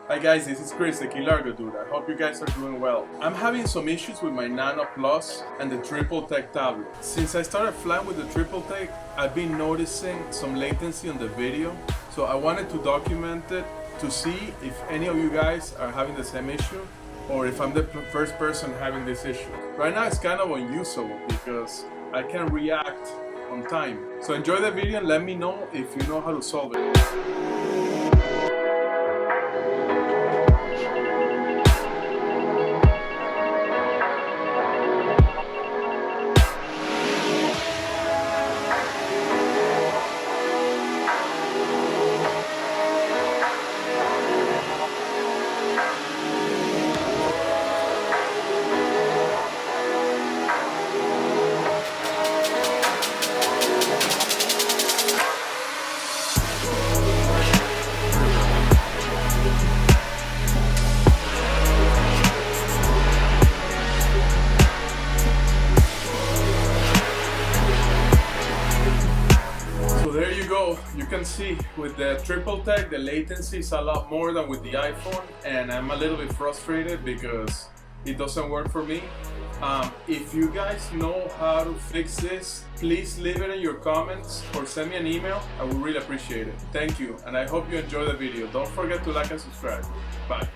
Hi guys, this is Chris, the Key Largo Dude. I hope you guys are doing well. I'm having some issues with my Nano Plus and the Tripltek tablet. Since I started flying with the Tripltek, I've been noticing some latency on the video. So I wanted to document it to see if any of you guys are having the same issue or if I'm the first person having this issue. Right now it's kind of unusable because I can't react on time. So enjoy the video and let me know if you know how to solve it. There you go. You can see with the Tripltek, the latency is a lot more than with the iPhone, and I'm a little bit frustrated because it doesn't work for me. If you guys know how to fix this, please leave it in your comments or send me an email. I would really appreciate it. Thank you, and I hope you enjoy the video. Don't forget to like and subscribe. Bye.